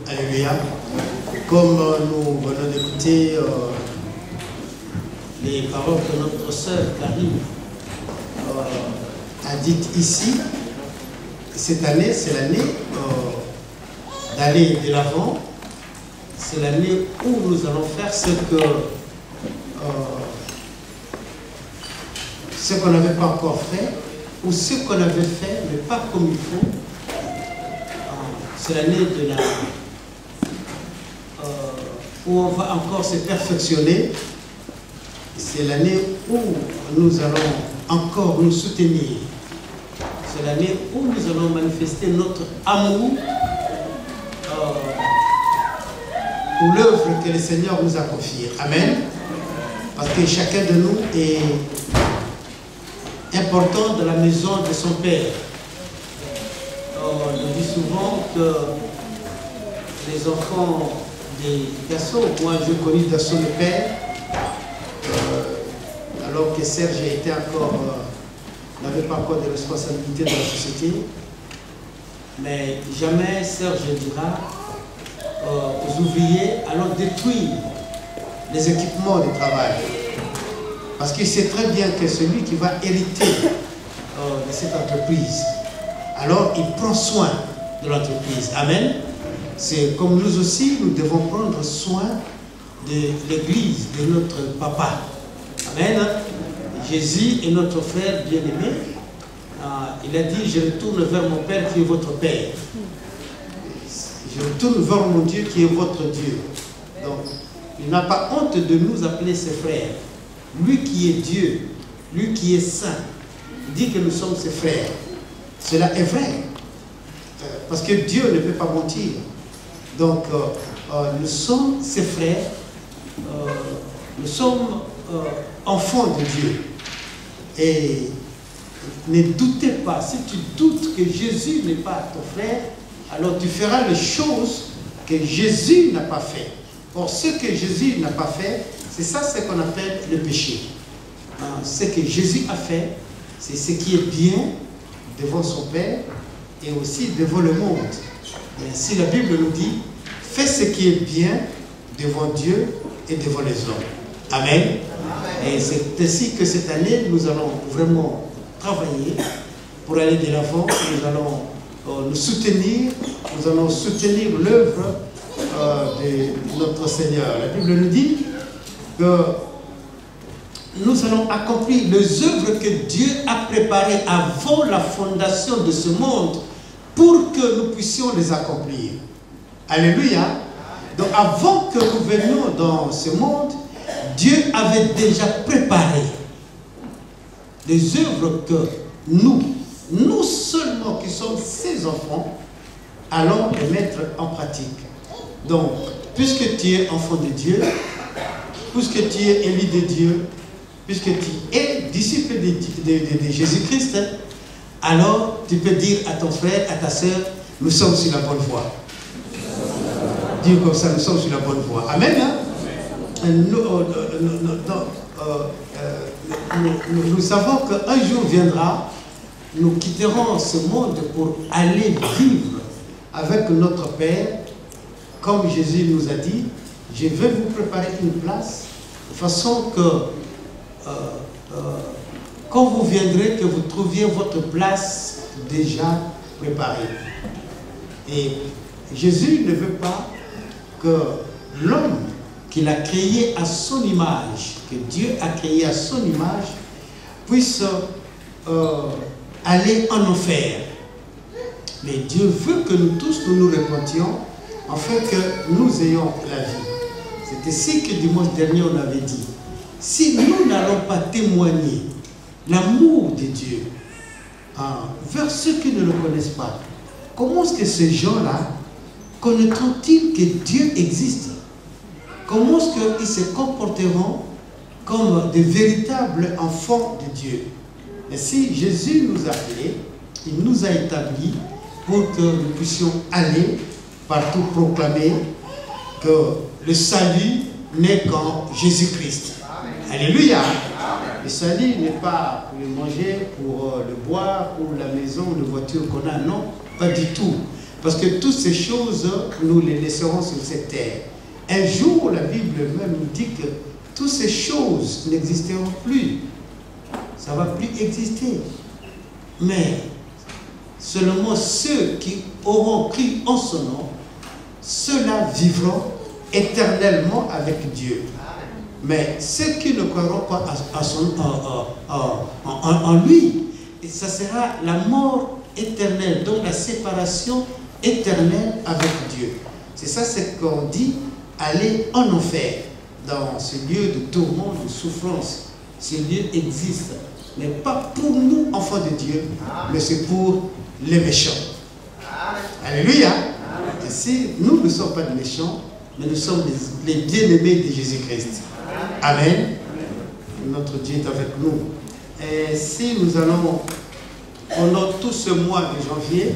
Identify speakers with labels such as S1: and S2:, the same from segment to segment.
S1: Alléluia. Comme nous venons d'écouter les paroles que notre sœur Karine a dites ici, cette année, c'est l'année d'aller de l'avant. C'est l'année où nous allons faire ce qu'on n'avait pas encore fait, ou ce qu'on avait fait, mais pas comme il faut. C'est l'année de la où on va encore se perfectionner. C'est l'année où nous allons encore nous soutenir. C'est l'année où nous allons manifester notre amour pour l'œuvre que le Seigneur nous a confiée. Amen. Parce que chacun de nous est important dans la maison de son Père. On dit souvent que les enfants des garçons, moi j'ai connu Dassault le père, alors que Serge n'avait pas encore de responsabilité dans la société. Mais jamais Serge dira aux ouvriers, allons détruire les équipements de travail. Parce qu'il sait très bien que celui qui va hériter de cette entreprise, alors il prend soin de l'entreprise. Amen. C'est comme nous aussi, nous devons prendre soin de l'église, de notre papa. Amen. Jésus est notre frère bien-aimé. Il a dit, je retourne vers mon Père qui est votre Père. Je retourne vers mon Dieu qui est votre Dieu. Donc, il n'a pas honte de nous appeler ses frères. Lui qui est Dieu, lui qui est saint, il dit que nous sommes ses frères. Cela est vrai. Parce que Dieu ne peut pas mentir. Donc, nous sommes ses frères. Nous sommes enfants de Dieu. Et ne doutez pas, si tu doutes que Jésus n'est pas ton frère, alors tu feras les choses que Jésus n'a pas fait. Or, ce que Jésus n'a pas fait, c'est ça ce qu'on appelle le péché. Ce que Jésus a fait, c'est ce qui est bien devant son Père et aussi devant le monde. Et ainsi la Bible nous dit, fais ce qui est bien devant Dieu et devant les hommes. Amen. Et c'est ainsi que cette année, nous allons vraiment travailler pour aller de l'avant. Nous allons nous soutenir, nous allons soutenir l'œuvre de notre Seigneur. La Bible nous dit que nous allons accomplir les œuvres que Dieu a préparées avant la fondation de ce monde pour que nous puissions les accomplir. Alléluia. Donc avant que nous venions dans ce monde, Dieu avait déjà préparé des œuvres que nous seulement qui sommes ses enfants, allons les mettre en pratique. Donc, puisque tu es enfant de Dieu, puisque tu es élu de Dieu, puisque tu es disciple de Jésus-Christ, alors tu peux dire à ton frère, à ta sœur, nous sommes sur la bonne voie. Dis comme ça, nous sommes sur la bonne voie. Amen. Hein? Nous savons qu'un jour viendra, nous quitterons ce monde pour aller vivre avec notre Père, comme Jésus nous a dit, je vais vous préparer une place, de façon que quand vous viendrez, que vous trouviez votre place déjà préparée. Et Jésus ne veut pas que l'homme qu'il a créé à son image, que Dieu a créé à son image, puisse aller en enfer. Mais Dieu veut que nous tous nous repentions, afin que nous ayons la vie. C'est ainsi que dimanche dernier on avait dit, si nous n'allons pas témoigner l'amour de Dieu vers ceux qui ne le connaissent pas, comment est-ce que ces gens-là connaîtront-ils que Dieu existe? Comment est-ce qu'ils se comporteront comme de véritables enfants de Dieu? Et si Jésus nous a appelés, il nous a établis pour que nous puissions aller partout proclamer que le salut n'est qu'en Jésus-Christ. Alléluia. Le salut n'est pas pour le manger, pour le boire, pour la maison, la voiture qu'on a. Non, pas du tout. Parce que toutes ces choses, nous les laisserons sur cette terre. Un jour, la Bible même nous dit que toutes ces choses n'existeront plus. Ça ne va plus exister. Mais seulement ceux qui auront cru en son nom, ceux-là vivront éternellement avec Dieu. Mais ceux qui ne croiront pas en lui, ça sera la mort éternelle, donc la séparation éternelle avec Dieu. C'est ça ce qu'on dit, aller en enfer, dans ce lieu de tourment, de souffrance. Ce lieu existe, mais pas pour nous, enfants de Dieu, mais c'est pour les méchants. Alléluia. Ici, nous ne sommes pas des méchants, mais nous sommes les bien-aimés de Jésus-Christ. Amen. Notre Dieu est avec nous. Et si nous allons, pendant tout ce mois de janvier,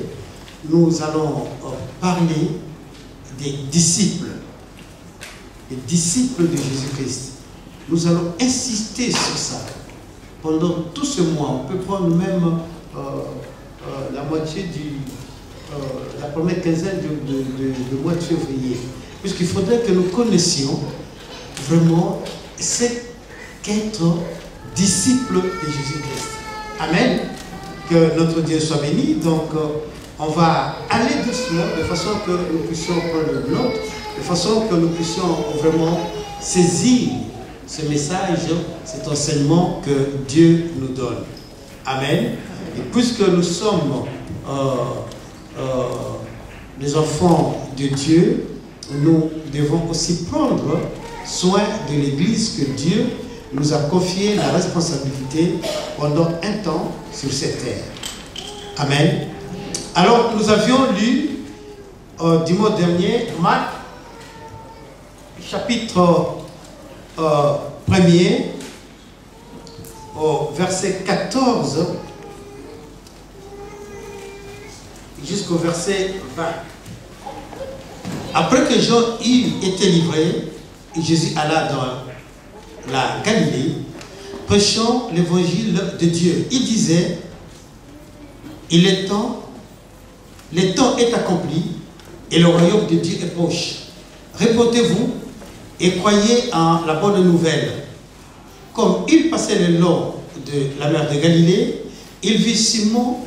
S1: nous allons parler des disciples de Jésus-Christ. Nous allons insister sur ça. Pendant tout ce mois, on peut prendre même la moitié la première quinzaine du mois de février. Puisqu'il faudrait que nous connaissions vraiment c'est qu'être disciple de Jésus-Christ. Amen. Que notre Dieu soit béni. Donc, on va aller doucement de façon que nous puissions prendre le note, de façon que nous puissions vraiment saisir ce message, cet enseignement que Dieu nous donne. Amen. Et puisque nous sommes les enfants de Dieu, nous devons aussi prendre soin de l'Église que Dieu nous a confié la responsabilité pendant un temps sur cette terre. Amen. Alors, nous avions lu dimanche dernier Marc, chapitre 1er, au verset 14 jusqu'au verset 20. Après que Jean eut été livré, Jésus alla dans la Galilée, prêchant l'évangile de Dieu. Il disait, le temps est accompli et le royaume de Dieu est proche. Répondez-vous et croyez en la bonne nouvelle. Comme il passait le long de la mer de Galilée, il vit Simon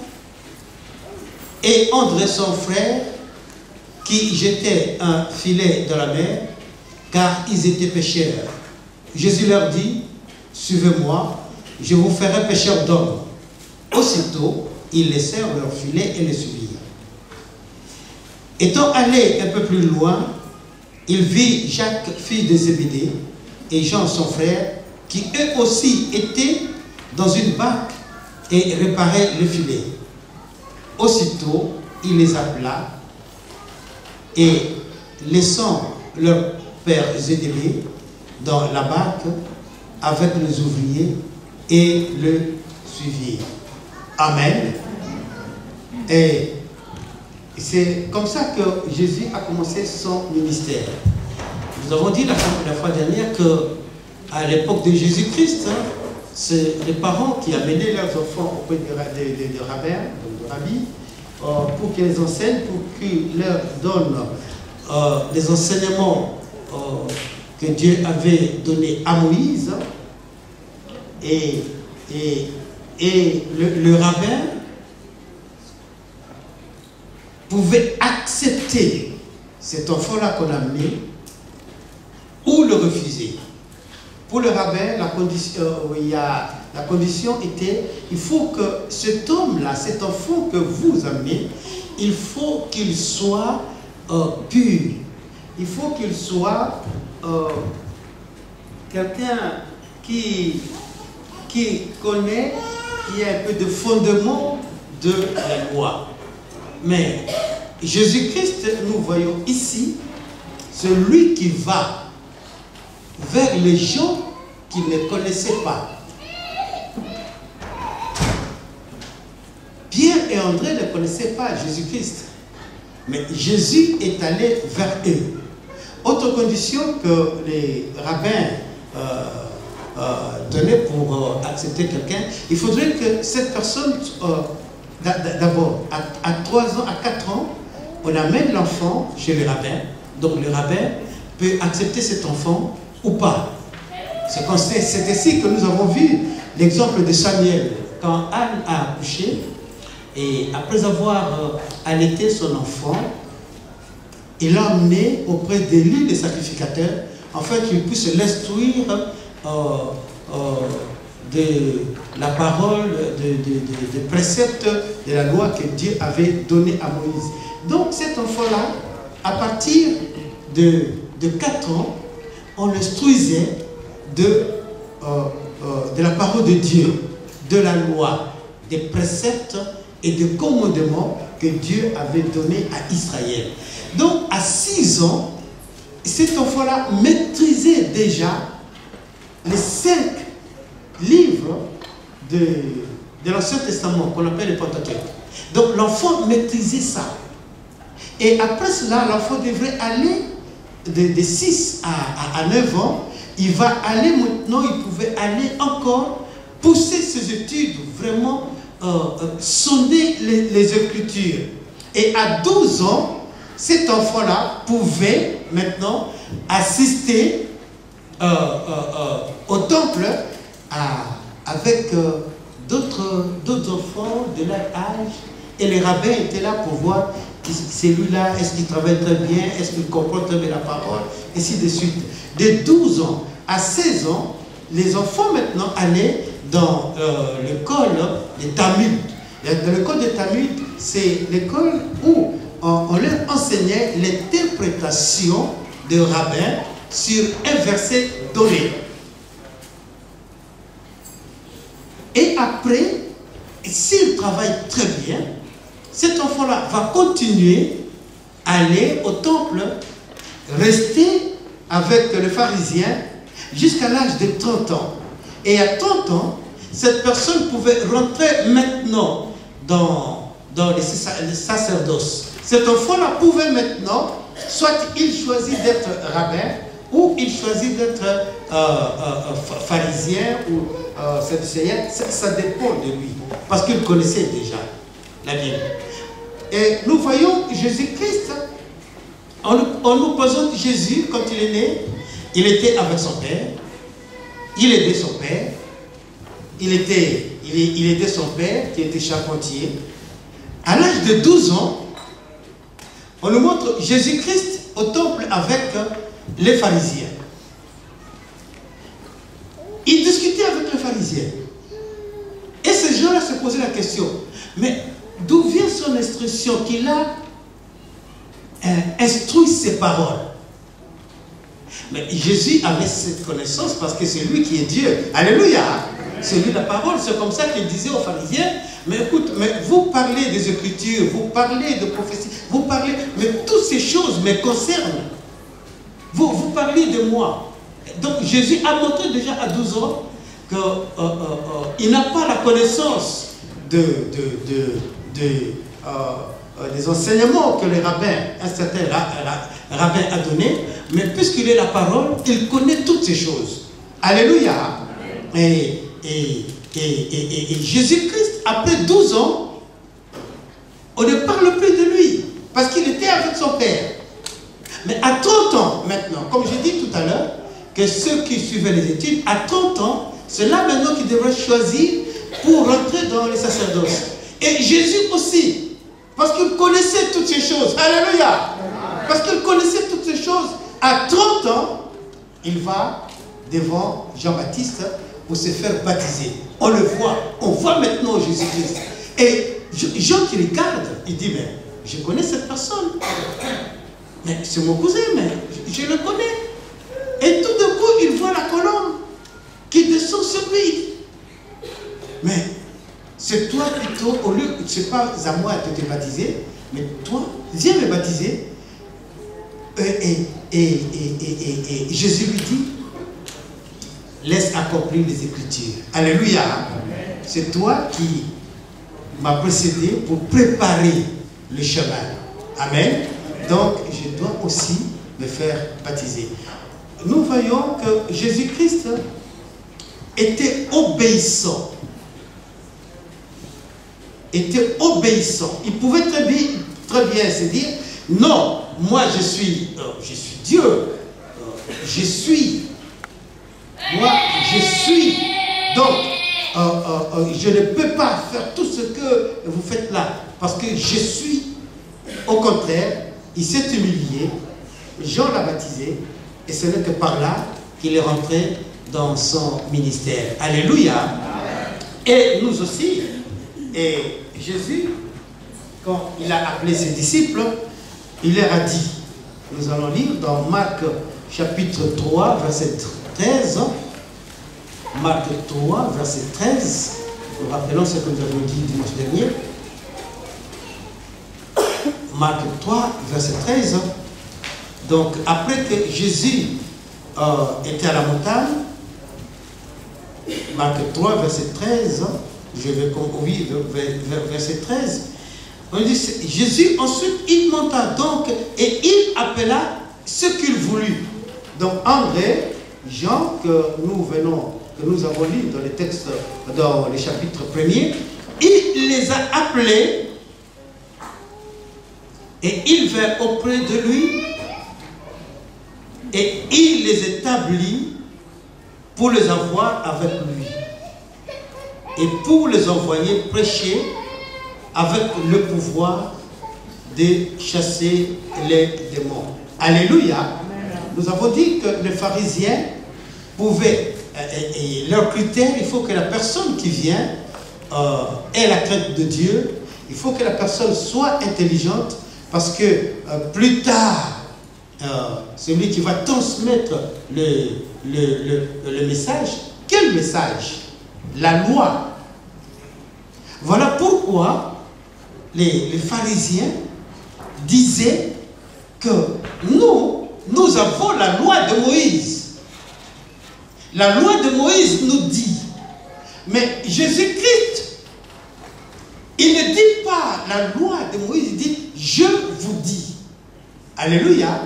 S1: et André son frère qui jetaient un filet dans la mer, car ils étaient pêcheurs. Jésus leur dit, suivez-moi, je vous ferai pêcheurs d'hommes. Aussitôt, ils laissèrent leur filet et les suivirent. Étant allé un peu plus loin, il vit Jacques, fils de Zébédée, et Jean, son frère, qui eux aussi étaient dans une barque et réparaient le filet. Aussitôt, il les appela et, laissant leur père Zébédée dans la barque avec les ouvriers, et le suivirent. Amen. Et c'est comme ça que Jésus a commencé son ministère. Nous avons dit la fois dernière que à l'époque de Jésus-Christ, c'est les parents qui amenaient leurs enfants auprès des rabbins, de rabbis, pour qu'ils les enseignent, pour qu'ils leur donnent les enseignements que Dieu avait donnés à Moïse. Et le rabbin pouvait accepter cet enfant-là qu'on a amené ou le refuser. Pour le rabbin, la condition était, il faut que cet homme-là, cet enfant que vous amenez, il faut qu'il soit pur. Il faut qu'il soit quelqu'un qui connaît, qui a un peu de fondement de la loi. Mais Jésus-Christ, nous voyons ici, celui qui va vers les gens qui ne connaissaient pas. Pierre et André ne connaissaient pas Jésus-Christ, mais Jésus est allé vers eux. Autre condition que les rabbins donnaient pour accepter quelqu'un, il faudrait que cette personne, d'abord, à 3 ans, à 4 ans, on amène l'enfant chez le rabbin. Donc le rabbin peut accepter cet enfant ou pas. C'est ainsi que nous avons vu l'exemple de Samuel. Quand Anne a accouché, et après avoir allaité son enfant, il l'a emmené auprès d'Élie, le sacrificateur, afin qu'il puisse l'instruire de la parole, des préceptes de la loi que Dieu avait donnée à Moïse. Donc cet enfant-là, à partir de 4 ans, on l'instruisait de la parole de Dieu, de la loi, des préceptes et des commandements que Dieu avait donnés à Israël. Donc à 6 ans, cet enfant-là maîtrisait déjà les 5 livres de l'Ancien Testament qu'on appelle le Pentateuque. Donc l'enfant maîtrisait ça. Et après cela, l'enfant devrait aller de 6 à 9 ans. Il va aller maintenant, il pouvait aller encore pousser ses études, vraiment sonder les Écritures. Et à 12 ans, cet enfant-là pouvait maintenant assister au temple avec d'autres enfants de leur âge. Et les rabbins étaient là pour voir celui-là, est-ce qu'il travaille très bien, est-ce qu'il comprend très bien la parole, et ainsi de suite. De 12 ans à 16 ans, les enfants maintenant allaient dans l'école des Talmud. L'école des Talmud, c'est l'école où on leur enseignait l'interprétation de rabbins sur un verset donné. Et après, s'il travaille très bien, cet enfant-là va continuer à aller au temple, rester avec le pharisien jusqu'à l'âge de 30 ans. Et à 30 ans, cette personne pouvait rentrer maintenant dans le sacerdoce. Cet enfant-là pouvait maintenant, soit il choisit d'être rabbin, ou il choisit d'être pharisien ou sadducéen. Ça dépend de lui, parce qu'il connaissait déjà la Bible. Et nous voyons Jésus-Christ, on nous présente Jésus quand il est né. Il était avec son père, il aidait son père, il aidait son père qui était charpentier. À l'âge de 12 ans, on nous montre Jésus-Christ au temple avec les pharisiens. Il discutait avec les pharisiens. Et ces gens-là se posaient la question, mais d'où vient son instruction qu'il a instruit ses paroles? Mais Jésus avait cette connaissance parce que c'est lui qui est Dieu. Alléluia! C'est lui la parole. C'est comme ça qu'il disait aux pharisiens, mais écoute, mais vous parlez des Écritures, vous parlez de prophéties, vous parlez, mais toutes ces choses me concernent. Vous parlez de moi. Donc Jésus a montré déjà à 12 ans qu'il n'a pas la connaissance des enseignements que les rabbins, un certain rabbin a donné, mais puisqu'il est la parole, il connaît toutes ces choses. Alléluia. Et Jésus-Christ, après 12 ans, on ne parle plus de lui, parce qu'il était avec son Père. Mais à 30 ans, maintenant, comme j'ai dit tout à l'heure, que ceux qui suivaient les études, à 30 ans, c'est là maintenant qu'ils devraient choisir pour rentrer dans les sacerdoces. Et Jésus aussi, parce qu'il connaissait toutes ces choses. Alléluia. Parce qu'il connaissait toutes ces choses. À 30 ans, il va devant Jean-Baptiste pour se faire baptiser. On le voit. On voit maintenant Jésus-Christ. Et Jean qui regarde, il dit, mais je connais cette personne. Mais c'est mon cousin, mais je le connais. Et tout d'un coup, il voit la colombe qui descend sur lui. Mais c'est toi plutôt, au lieu, c'est pas à moi de te baptiser, mais toi, viens me baptiser. Et Jésus lui dit, laisse accomplir les Écritures. Alléluia. C'est toi qui m'as précédé pour préparer le chemin. Amen. Donc, je dois aussi me faire baptiser. Nous voyons que Jésus-Christ était obéissant. Il pouvait très bien se dire, Non, moi je suis Dieu. Je suis. Moi, je suis. Donc, je ne peux pas faire tout ce que vous faites là. Parce que je suis. Au contraire, il s'est humilié. Jean l'a baptisé. Et ce n'est que par là qu'il est rentré dans son ministère. Alléluia. Et nous aussi. Et Jésus, quand il a appelé ses disciples, il leur a dit, nous allons lire dans Marc chapitre 3, verset 13. Marc 3, verset 13. Nous rappelons ce que nous avons dit dimanche dernier. Marc 3, verset 13. Donc, après que Jésus était à la montagne, Marc 3, verset 13, je vais conclure verset 13. On dit, Jésus, ensuite, il monta donc et il appela ce qu'il voulut. Donc, André, Jean, que nous avons lu dans les textes, dans les chapitres premiers, il les a appelés et il vint auprès de lui et il les établit pour les avoir avec lui et pour les envoyer prêcher avec le pouvoir de chasser les démons. Alléluia. Nous avons dit que les pharisiens pouvaient, et leur critère, il faut que la personne qui vient ait la crainte de Dieu, il faut que la personne soit intelligente, parce que plus tard, celui qui va transmettre le message, quel message? La loi. Voilà pourquoi les pharisiens disaient que nous avons la loi de Moïse. La loi de Moïse nous dit, mais Jésus-Christ, il ne dit pas la loi de Moïse, il dit je vous dis. Alléluia.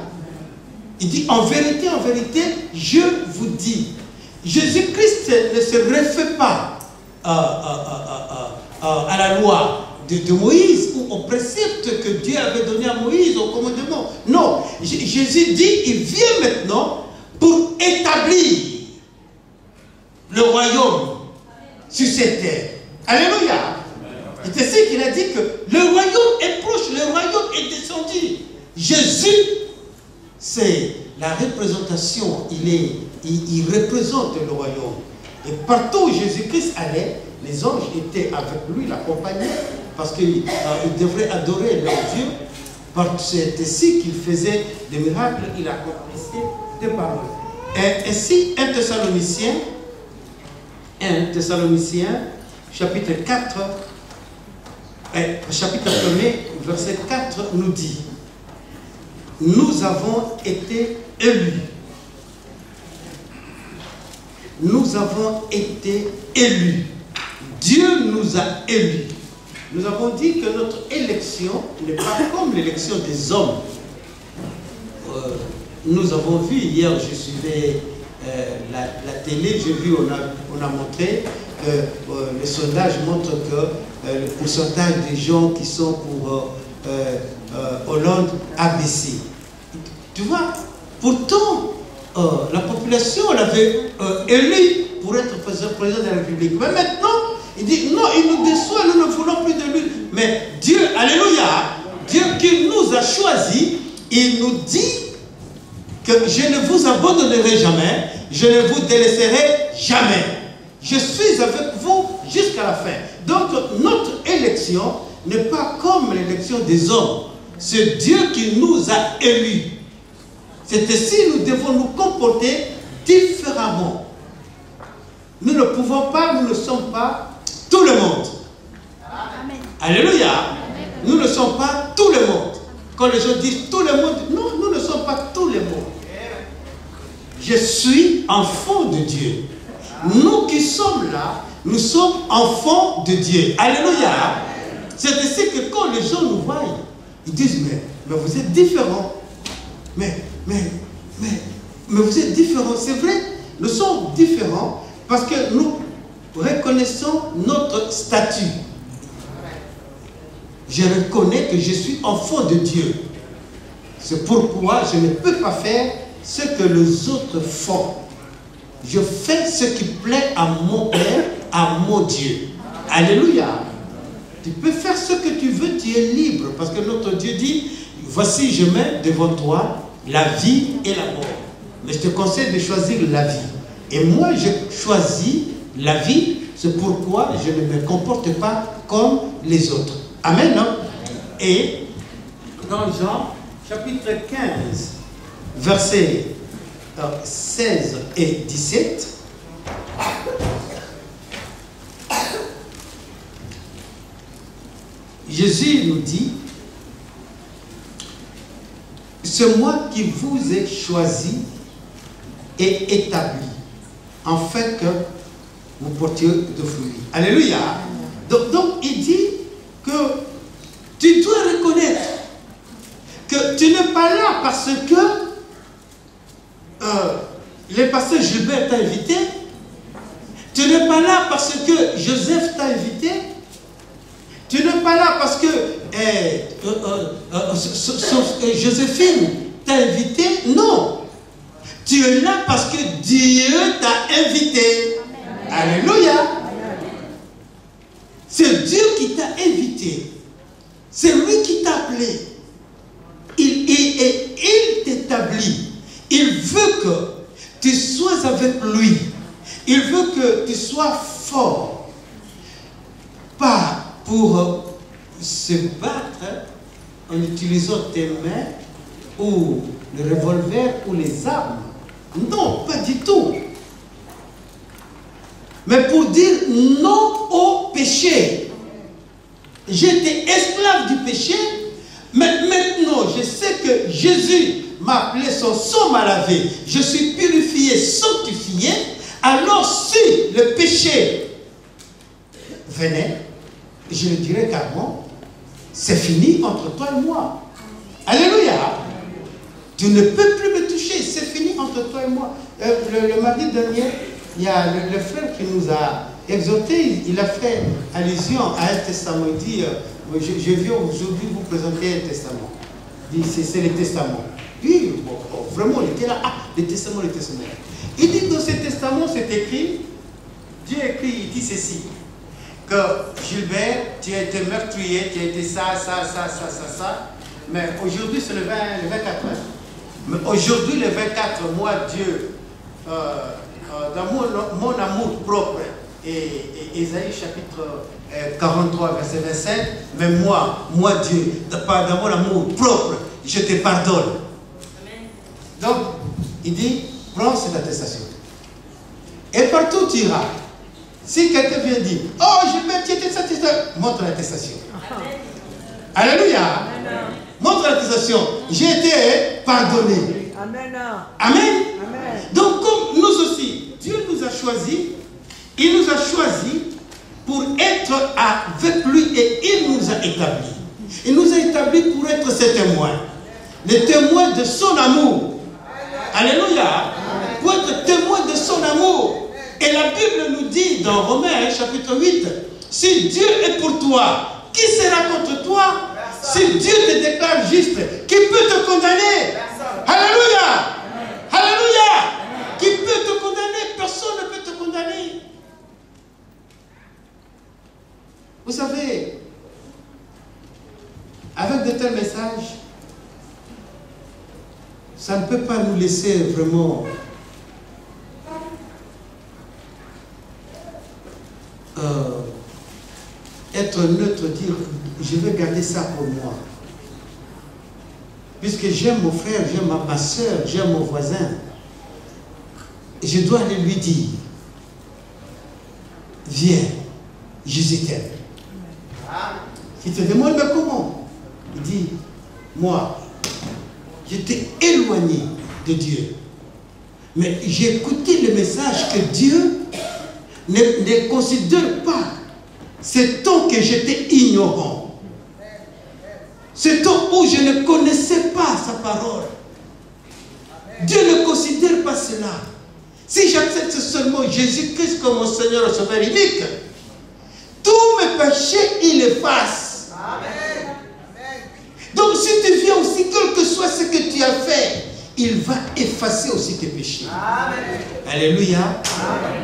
S1: Il dit en vérité, je vous dis. Jésus-Christ ne se réfère pas à la loi de Moïse ou aux préceptes que Dieu avait donnés à Moïse, au commandement. Non, Jésus dit, il vient maintenant pour établir le royaume sur cette terre. Alléluia. C'est ainsi qu'il a dit que le royaume est proche, le royaume est descendu. Jésus, c'est la représentation, il représente le royaume. Et partout où Jésus-Christ allait, les anges étaient avec lui, l'accompagnaient, parce qu'ils devraient adorer leur Dieu. C'est ainsi qu'il faisait des miracles, il accomplissait des paroles. Et ainsi, 1 Thessaloniciens, chapitre 4, chapitre 1er, verset 4 nous dit, nous avons été élus. Nous avons été élus. Dieu nous a élus. Nous avons dit que notre élection n'est pas comme l'élection des hommes. Nous avons vu, hier je suivais la télé, j'ai vu, on a montré que les sondages montrent que le pourcentage des gens qui sont pour Hollande a baissé. Tu vois, pourtant, la population l'avait élu pour être président de la République. Mais maintenant, il dit non, il nous déçoit, nous ne voulons plus de lui. Mais Dieu, alléluia, Dieu qui nous a choisis, il nous dit que je ne vous abandonnerai jamais, je ne vous délaisserai jamais. Je suis avec vous jusqu'à la fin. Donc notre élection n'est pas comme l'élection des hommes. C'est Dieu qui nous a élus. C'est ainsi nous devons nous comporter différemment. Nous ne pouvons pas, nous ne sommes pas tout le monde. Amen. Alléluia. Amen. Nous ne sommes pas tout le monde. Quand les gens disent tout le monde, non, nous ne sommes pas tout le monde. Je suis enfant de Dieu. Nous qui sommes là, nous sommes enfants de Dieu. Alléluia. C'est ainsi que quand les gens nous voient, ils disent, mais vous êtes différents. Mais vous êtes différents. C'est vrai, nous sommes différents parce que nous reconnaissons notre statut. Je reconnais que je suis enfant de Dieu. C'est pourquoi je ne peux pas faire ce que les autres font. Je fais ce qui plaît à mon Père, à mon Dieu. Alléluia. Tu peux faire ce que tu veux, tu es libre. Parce que notre Dieu dit, voici je mets devant toi la vie et la mort. Mais je te conseille de choisir la vie. Et moi, je choisis la vie. C'est pourquoi je ne me comporte pas comme les autres. Amen, non? Et dans Jean, chapitre 15, versets 16 et 17, Jésus nous dit, c'est moi qui vous ai choisi et établi, en fait que vous portiez de fruits. Alléluia. Donc il dit que tu dois reconnaître que tu n'es pas là parce que le pasteur Gilbert t'a invité. Tu n'es pas là parce que Joseph t'a invité. Tu n'es pas là parce que Joséphine t'a invité. Non. Tu es là parce que Dieu t'a invité. Amen. Alléluia. C'est Dieu qui t'a invité. C'est lui qui t'a appelé. Il t'établit. Il veut que tu sois avec lui. Il veut que tu sois fort. Pas pour se battre en utilisant tes mains ou le revolver ou les armes. Non, pas du tout. Mais pour dire non au péché. J'étais esclave du péché, mais maintenant je sais que Jésus m'a appelé, son sang m'a lavé. Je suis purifié, sanctifié. Alors si le péché venait, je le dirais carrément, c'est fini entre toi et moi. Alléluia. Tu ne peux plus me toucher, c'est fini entre toi et moi. Le mardi dernier, il y a le frère qui nous a exhorté, il a fait allusion à un testament. Il dit, je viens aujourd'hui vous présenter un testament. Il dit, c'est le testament. Puis, vraiment, il était là, le testament, le testament. Il dit, dans ce testament, c'est écrit, Dieu écrit, il dit ceci, que Gilbert, tu as été meurtrier, tu as été ça, mais aujourd'hui, c'est le 24, hein? Mais aujourd'hui, le 24, moi, Dieu, dans mon amour propre, et Ésaïe chapitre 43, verset 25, mais moi, Dieu, dans mon amour propre, je te pardonne. Amen. Donc, il dit, prends cette attestation. Et partout tu iras. Si quelqu'un vient dire, oh, je vais t'aider satisfait, montre l'attestation. Alléluia. Amen. Montre l'attestation. J'ai été pardonné. Amen. Amen. Amen. Donc, comme nous aussi, Dieu nous a choisis, il nous a choisis pour être avec lui et il nous a établis. Il nous a établis pour être ses témoins. Les témoins de son amour. Alléluia. Pour être témoins de son amour. Et la Bible nous dit dans Romains chapitre 8, si Dieu est pour toi, qui sera contre toi? Si Dieu te déclare juste, qui peut te condamner? Alléluia. Alléluia. Qui peut te condamner? Personne ne peut te condamner. Vous savez, avec de tels messages, ça ne peut pas nous laisser vraiment être neutre, dire je vais garder ça pour moi. Puisque j'aime mon frère, j'aime ma soeur, j'aime mon voisin, je dois aller lui dire, viens, Jésus t'aime. Il te demande, mais comment? Il dit, moi, j'étais éloigné de Dieu. Mais j'ai écouté le message que Dieu ne considère pas ce temps que j'étais ignorant. Ce temps où je ne connaissais pas sa parole. Dieu ne considère pas cela. Si j'accepte seulement Jésus-Christ comme mon Seigneur et Sauveur unique, tous mes péchés, il efface. Amen. Donc si tu viens aussi, quel que soit ce que tu as fait, il va effacer aussi tes péchés. Amen. Alléluia.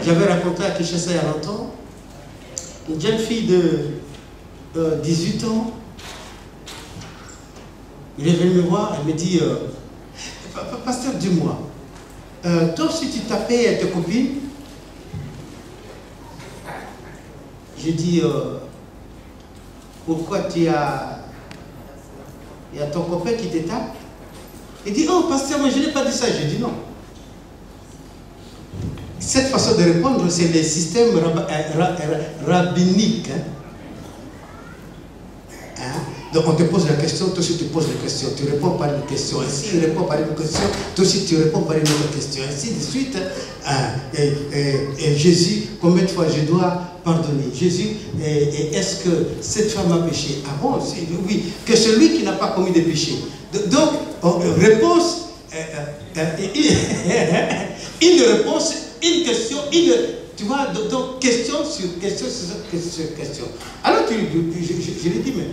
S1: J'avais raconté à Kinshasa il y a longtemps, une jeune fille de 18 ans, il est venu me voir, elle me dit, pasteur, dis-moi, toi si tu tapais tes copines, j'ai dit, pourquoi il y a ton copain qui te tape? Il dit, oh pasteur, moi je n'ai pas dit ça. J'ai dit non. Cette façon de répondre, c'est le système rabbinique. Donc on te pose la question, toi aussi tu poses la question, tu réponds par une question, ainsi il répond par une question, toi aussi tu réponds par une autre question, ainsi de suite. Et Jésus, combien de fois je dois pardonner? Jésus, est-ce que cette femme a péché? Ah bon, oui, que celui qui n'a pas commis de péché. Donc, réponse, une réponse, une question, tu vois, donc question sur question sur question. Alors je lui dis, mais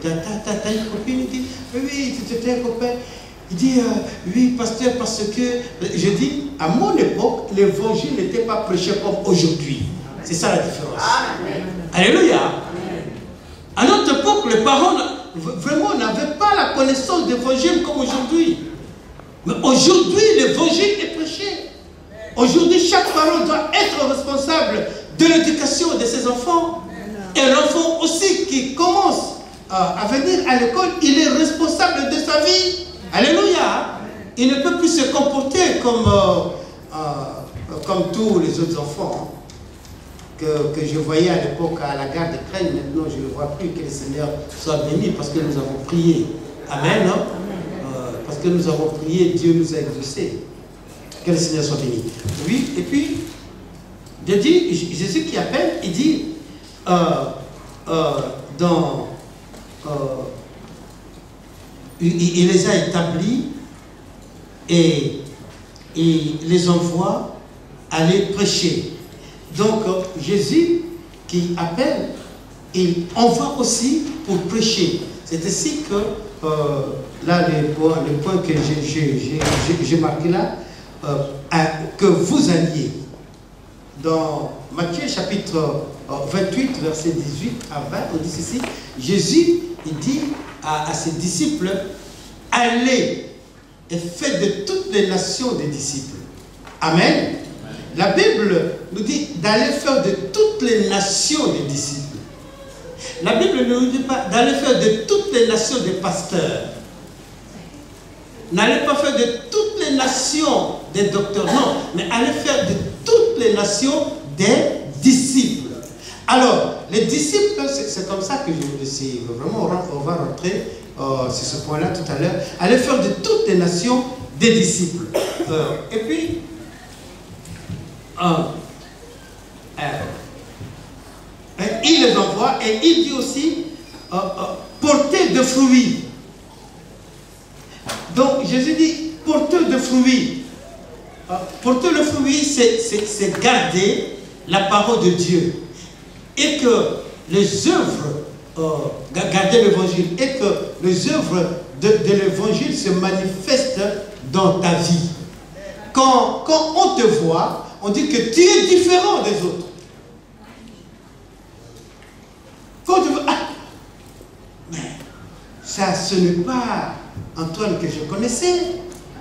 S1: t'as une copine? Il dit, oui, tu un copain. Il dit, oui, pasteur, parce que, je dis, à mon époque, l'évangile n'était pas prêché comme aujourd'hui. C'est ça la différence. Amen. Alléluia. Amen. À notre époque, les parents vraiment n'avaient pas la connaissance d'évangile comme aujourd'hui. Mais aujourd'hui, l'évangile est prêché. Aujourd'hui, chaque parent doit être responsable de l'éducation de ses enfants. Et l'enfant aussi qui commence à venir à l'école, il est responsable de sa vie. Alléluia. Il ne peut plus se comporter comme tous les autres enfants que je voyais à l'époque à la gare de Crène. Maintenant, je ne vois plus. Que le Seigneur soit béni parce que nous avons prié. Amen. Parce que nous avons prié, Dieu nous a exaucés. Que le Seigneur soit béni. Oui, et puis, Jésus qui appelle, il dit, il les a établis et il les envoie aller prêcher. Donc, Jésus qui appelle, il envoie aussi pour prêcher. C'est ainsi que, là, le point que j'ai marqué là, que vous alliez. Dans Matthieu chapitre 28, verset 18 à 20, on dit ceci, Jésus, il dit à ses disciples, allez et faites de toutes les nations des disciples. Amen. La Bible nous dit d'aller faire de toutes les nations des disciples. La Bible ne nous dit pas d'aller faire de toutes les nations des pasteurs. N'allez pas faire de toutes les nations des docteurs, non, mais allez faire de toutes les nations des disciples. Alors, les disciples, c'est comme ça que je vous dis, vraiment, on va rentrer sur ce point-là tout à l'heure. Allez faire de toutes les nations des disciples. Et puis, il les envoie et il dit aussi porter de fruits. Donc Jésus dit porter de fruits. Porter le fruit, c'est garder la parole de Dieu et que les œuvres, garder l'évangile et que les œuvres de l'évangile se manifestent dans ta vie. Quand on te voit, on dit que tu es différent des autres. Quand tu veux, mais ça, ce n'est pas Antoine que je connaissais,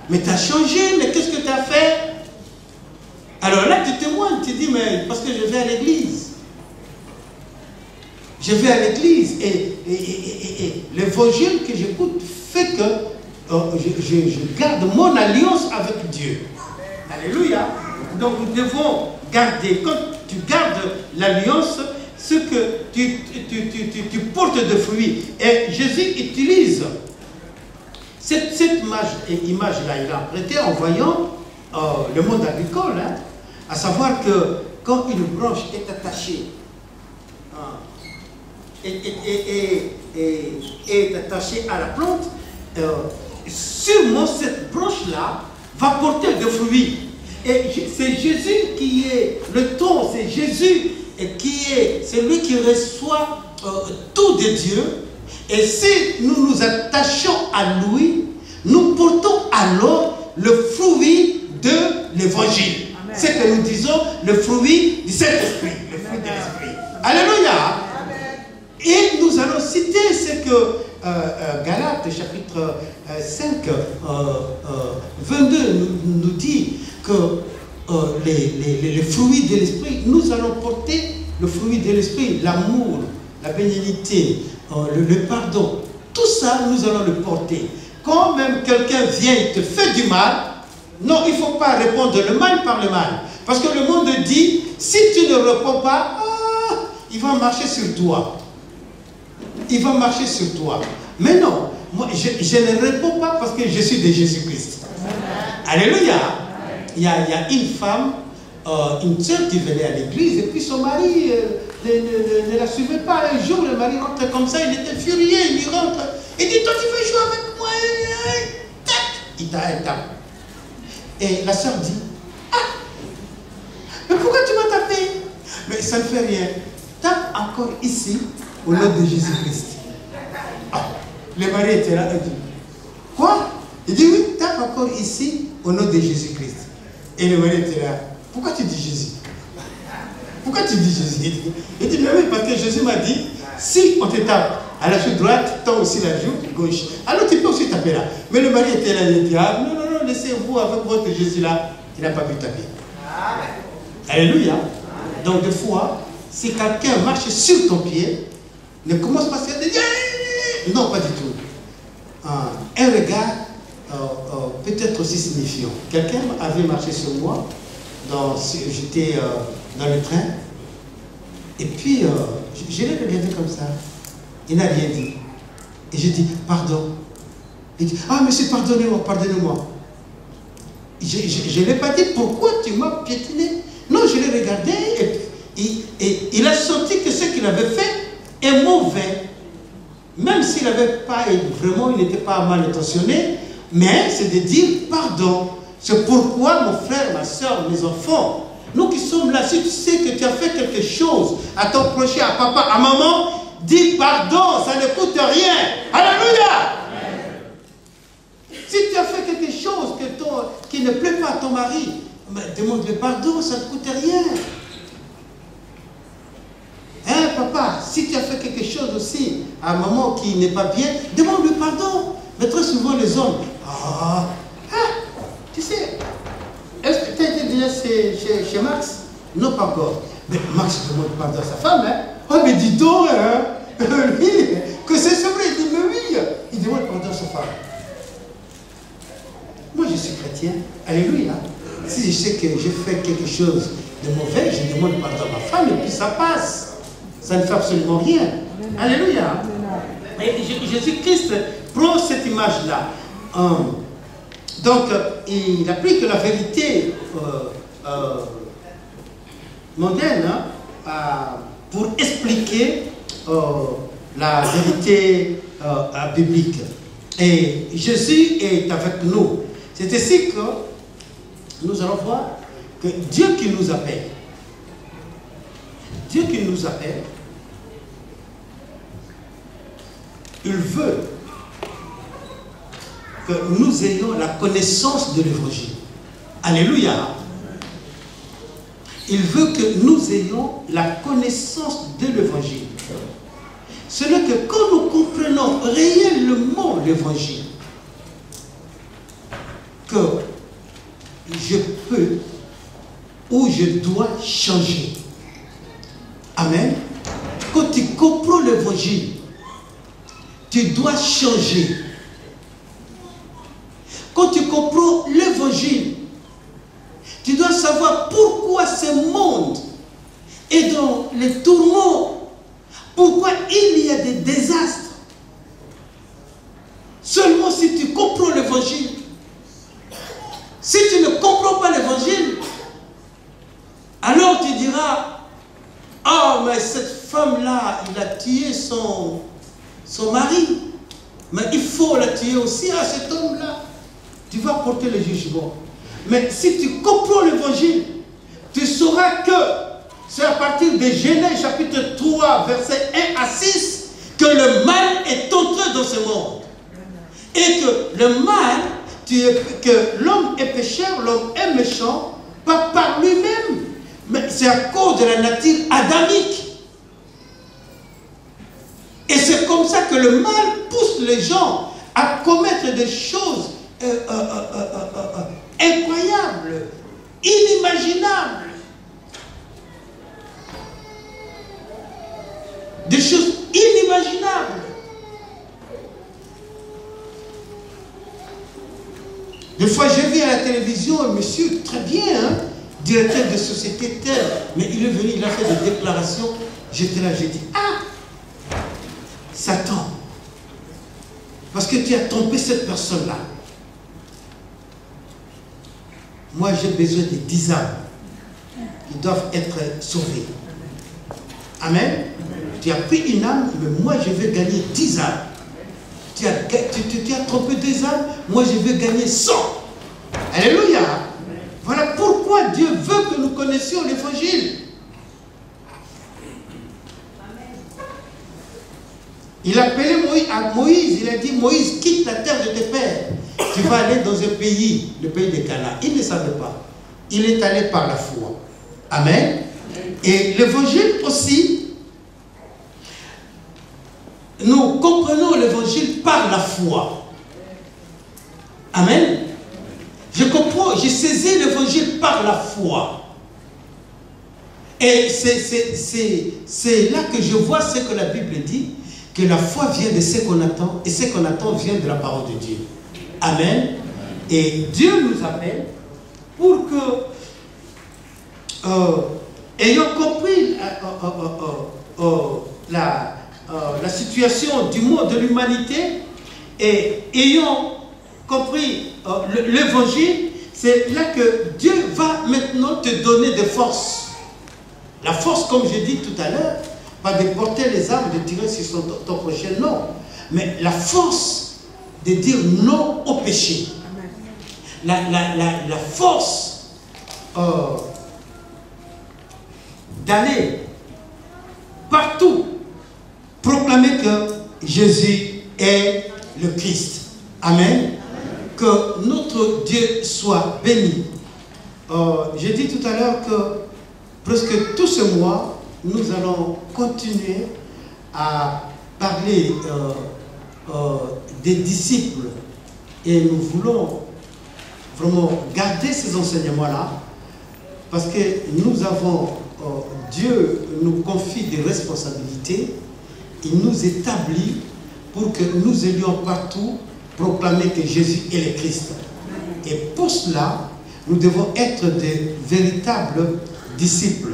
S1: mais tu as changé, mais qu'est-ce que tu as fait? Alors là, tu témoignes, tu dis, mais parce que je vais à l'église. Je vais à l'église et l'évangile que j'écoute fait que je garde mon alliance avec Dieu. Alléluia. Donc nous devons garder, quand tu gardes l'alliance, ce que tu portes de fruits. Et Jésus utilise cette image-là, il a prêté en voyant le monde agricole, hein, à savoir que quand une branche est attachée, est attachée à la plante, sûrement cette branche-là va porter de fruits. Et c'est Jésus qui est le ton, c'est Jésus qui est celui qui reçoit tout de Dieu. Et si nous nous attachons à lui, nous portons alors le fruit de l'évangile. C'est que nous disons le fruit du Saint-Esprit. Le fruit de l'Esprit. Alléluia. Et nous allons citer ce que Galates chapitre 5, 22 nous dit que les fruits de l'Esprit, nous allons porter le fruit de l'Esprit, l'amour, la bénignité, le pardon. Tout ça, nous allons le porter. Quand même quelqu'un vient et te fait du mal, non, il ne faut pas répondre le mal par le mal. Parce que le monde dit, si tu ne réponds pas, il va marcher sur toi. Il va marcher sur toi. Mais non, moi, je ne réponds pas parce que je suis de Jésus-Christ. Alléluia. Il y a une femme, une sœur qui venait à l'église, et puis son mari ne la suivait pas. Un jour, le mari rentre comme ça, il était furieux, il lui rentre. Il dit, toi tu veux jouer avec moi? Tac. Il tape. Et la sœur dit, mais pourquoi tu m'as tapé? Mais ça ne fait rien. Tape encore ici, au nom de Jésus-Christ. Le mari était là, il dit, quoi? Il dit, oui, tape encore ici, au nom de Jésus-Christ. Et le mari était là, pourquoi tu dis Jésus? Pourquoi tu dis Jésus? Il dit, mais oui, parce que Jésus m'a dit, si on te tape à la joue droite, tends aussi la joue gauche. Alors tu peux aussi taper là. Mais le mari était là, il dit, non, laissez-vous avec votre Jésus là. Il n'a pas pu taper. Alléluia. Donc des fois, si quelqu'un marche sur ton pied, ne commence pas à se dire, non, pas du tout. Un regard peut-être aussi signifiant. Quelqu'un avait marché sur moi, j'étais dans le train, et puis je l'ai regardé comme ça. Il n'a rien dit. Et j'ai dit, pardon. Il dit, monsieur, pardonnez-moi. Je ne l'ai pas dit, pourquoi tu m'as piétiné? Non, je l'ai regardé et il a senti que ce qu'il avait fait est mauvais. Même s'il n'avait pas, vraiment, il n'était pas mal intentionné, mais c'est de dire pardon. C'est pourquoi mon frère, ma soeur, mes enfants, nous qui sommes là, si tu sais que tu as fait quelque chose à ton prochain, à papa, à maman, dis pardon, ça ne coûte rien. Alléluia. Si tu as fait quelque chose qui ne plaît pas à ton mari, demande-le pardon, ça ne coûte rien. Hein, papa, si tu as fait quelque chose aussi à maman qui n'est pas bien, demande-le pardon. Mais très souvent les hommes, tu sais, est-ce que tu as été déjà chez Max? Non, pas encore. Mais Max demande pardon à sa femme, hein? Oh, mais dis donc, hein? Lui, que c'est vrai, il dit, mais oui, il demande pardon à sa femme. Moi, je suis chrétien, alléluia. Si je sais que j'ai fait quelque chose de mauvais, je demande pardon à ma femme et puis ça passe. Ça ne fait absolument rien. Amen. Alléluia. Amen. Et Jésus-Christ prend cette image-là. Donc, il applique la vérité mondaine pour expliquer la vérité biblique. Et Jésus est avec nous. C'est ainsi que nous allons voir que Dieu qui nous appelle, il veut que nous ayons la connaissance de l'évangile. Alléluia. Il veut que nous ayons la connaissance de l'évangile. Ce n'est que quand nous comprenons réellement l'évangile que je peux ou je dois changer. Amen. Quand tu comprends l'évangile, tu dois changer. Quand tu comprends l'évangile, tu dois savoir pourquoi ce monde est dans les tourments, pourquoi il y a des désastres. Seulement si tu comprends l'évangile. Si tu ne comprends pas l'évangile, alors tu diras, mais cette femme-là, il a tué son mari. Mais il faut la tuer aussi à cet homme-là. Tu vas porter le jugement. Mais si tu comprends l'évangile, tu sauras que c'est à partir de Genèse chapitre 3, versets 1 à 6, que le mal est entré dans ce monde. Et que le mal, que l'homme est pécheur, l'homme est méchant, pas par lui-même, mais c'est à cause de la nature adamique. Et c'est comme ça que le mal pousse les gens à commettre des choses incroyables, inimaginables. Des choses inimaginables. Des fois, j'ai vu à la télévision un monsieur très bien, hein, directeur de société telle, mais il est venu, il a fait des déclarations. J'étais là, j'ai dit, ah, Satan, parce que tu as trompé cette personne-là. Moi, j'ai besoin de 10 âmes qui doivent être sauvées. Amen. Tu as pris une âme, mais moi, je veux gagner 10 âmes. Tu as trompé 2 âmes, moi, je veux gagner 100. Alléluia. Voilà pourquoi Dieu veut que nous connaissions l'évangile. Il a appelé Moïse, il a dit, Moïse, quitte la terre de tes pères. Tu vas aller dans un pays, le pays de Canaan. Il ne savait pas. Il est allé par la foi. Amen. Et l'évangile aussi, nous comprenons l'évangile par la foi. Amen. Je comprends, j'ai saisi l'évangile par la foi. Et c'est là que je vois ce que la Bible dit, que la foi vient de ce qu'on attend, et ce qu'on attend vient de la parole de Dieu. Amen. Et Dieu nous appelle pour que, ayant compris la situation du monde, de l'humanité, et ayant compris l'évangile, c'est là que Dieu va maintenant te donner des forces. La force, comme j'ai dit tout à l'heure, pas de porter les armes, de tirer sur ton prochain, non. Mais la force de dire non au péché. La force d'aller partout proclamer que Jésus est le Christ. Amen. Que notre Dieu soit béni. J'ai dit tout à l'heure que presque tout ce mois, nous allons continuer à parler des disciples. Et nous voulons vraiment garder ces enseignements-là, parce que nous avons, Dieu nous confie des responsabilités, il nous établit pour que nous ayons partout proclamer que Jésus est le Christ. Et pour cela, nous devons être des véritables disciples.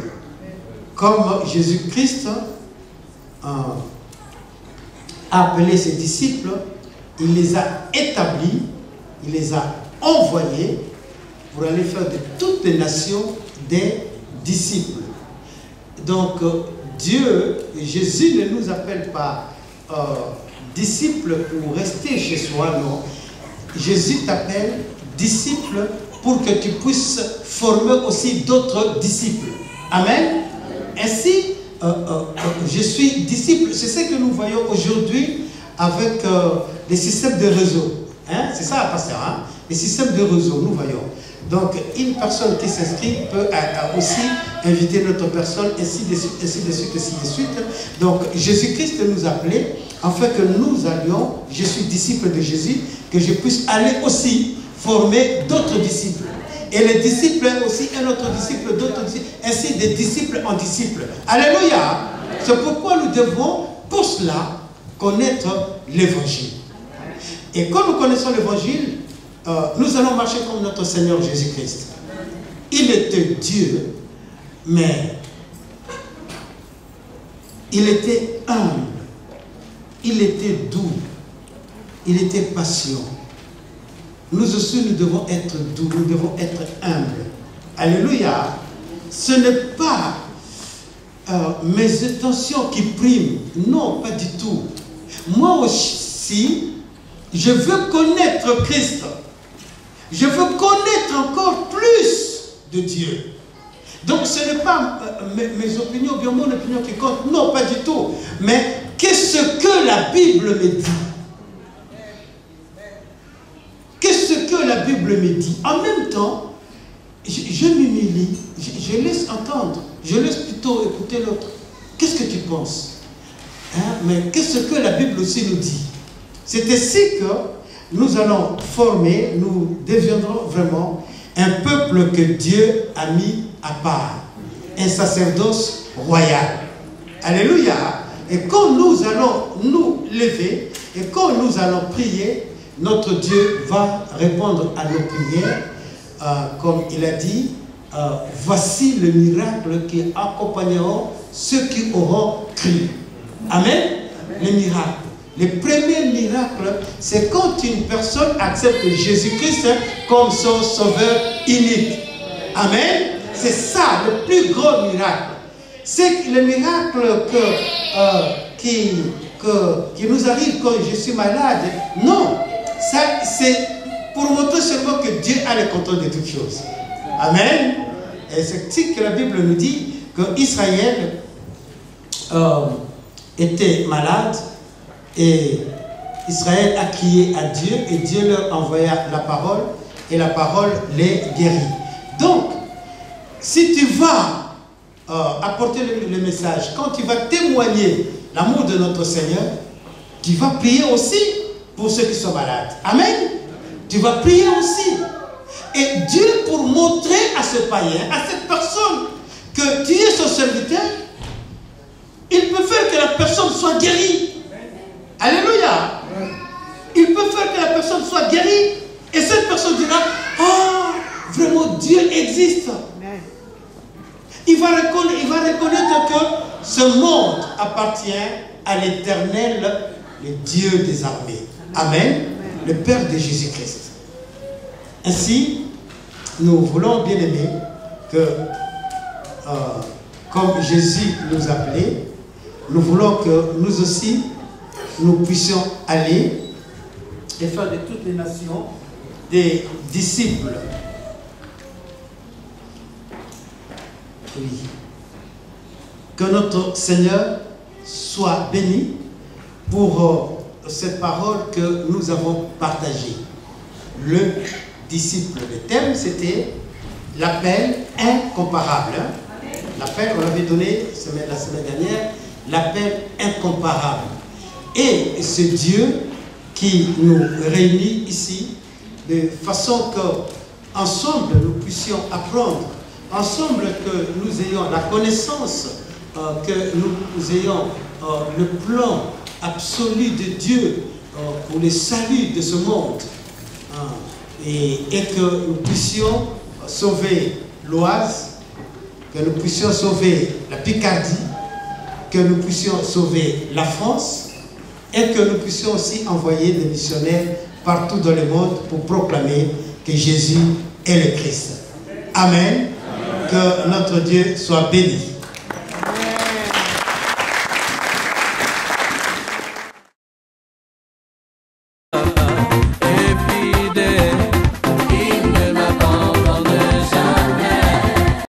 S1: Comme Jésus-Christ a appelé ses disciples, il les a établis, il les a envoyés pour aller faire de toutes les nations des disciples. Donc, Dieu, Jésus ne nous appelle pas disciples pour rester chez soi, non. Jésus t'appelle disciple pour que tu puisses former aussi d'autres disciples. Amen. Ainsi, je suis disciple. C'est ce que nous voyons aujourd'hui avec les systèmes de réseau. Hein? C'est ça, pasteur. Hein? Les systèmes de réseau, nous voyons. Donc, une personne qui s'inscrit peut aussi inviter notre personne, ainsi de suite, ainsi de suite, ainsi de suite. Donc, Jésus-Christ nous appelait, afin que nous allions, je suis disciple de Jésus, que je puisse aller aussi former d'autres disciples. Et les disciples aussi, un autre disciple, d'autres disciples, ainsi des disciples en disciples. Alléluia! C'est pourquoi nous devons, pour cela, connaître l'évangile. Et quand nous connaissons l'évangile, nous allons marcher comme notre Seigneur Jésus-Christ. Il était Dieu, mais il était humble, il était doux, il était patient. Nous aussi, nous devons être doux, nous devons être humbles. Alléluia. Ce n'est pas mes intentions qui priment. Non, pas du tout. Moi aussi, je veux connaître Christ. Je veux connaître encore plus de Dieu. Donc ce n'est pas mes opinions, bien mon opinion qui compte. Non, pas du tout. Mais qu'est-ce que la Bible me dit? la Bible me dit, en même temps, je m'humilie, je laisse entendre, je laisse plutôt écouter l'autre. Qu'est-ce que tu penses? Hein? Mais qu'est-ce que la Bible aussi nous dit? C'est ainsi que nous allons former, nous deviendrons vraiment un peuple que Dieu a mis à part, un sacerdoce royal. Alléluia. Et quand nous allons nous lever et quand nous allons prier, notre Dieu va répondre à nos prières, comme il a dit, voici le miracle qui accompagneront ceux qui auront cru. Amen. Les miracles. Le premier miracle, c'est quand une personne accepte Jésus-Christ comme son sauveur unique. Amen. C'est ça le plus gros miracle. C'est le miracle qui nous arrive quand je suis malade. Non, ça c'est pour montrer seulement que Dieu a le contrôle de toutes choses. Amen. Et c'est ce que la Bible nous dit, que Israël était malade et Israël a crié à Dieu et Dieu leur envoya la parole et la parole les guérit. Donc, si tu vas apporter le message, quand tu vas témoigner l'amour de notre Seigneur, tu vas prier aussi pour ceux qui sont malades. Amen. Tu vas prier aussi. Et Dieu, pour montrer à ce païen, à cette personne, que tu es son serviteur, il peut faire que la personne soit guérie. Alléluia. Il peut faire que la personne soit guérie. Et cette personne dira, ah, vraiment Dieu existe. Il va reconnaître que ce monde appartient à l'Éternel, le Dieu des armées. Amen. Le Père de Jésus-Christ. Ainsi, nous voulons bien aimer que, comme Jésus nous appelait, nous voulons que nous aussi, nous puissions aller et faire de toutes les nations des disciples. Oui. Que notre Seigneur soit béni pour cette parole que nous avons partagée. Le disciple, le thème c'était l'appel incomparable. L'appel, on l'avait donné la semaine dernière, l'appel incomparable. Et ce Dieu qui nous réunit ici, de façon que ensemble nous puissions apprendre, ensemble que nous ayons la connaissance, que nous ayons le plan absolu de Dieu pour le salut de ce monde, et que nous puissions sauver l'Oise, que nous puissions sauver la Picardie, que nous puissions sauver la France, et que nous puissions aussi envoyer des missionnaires partout dans le monde pour proclamer que Jésus est le Christ. Amen. Que notre Dieu soit béni.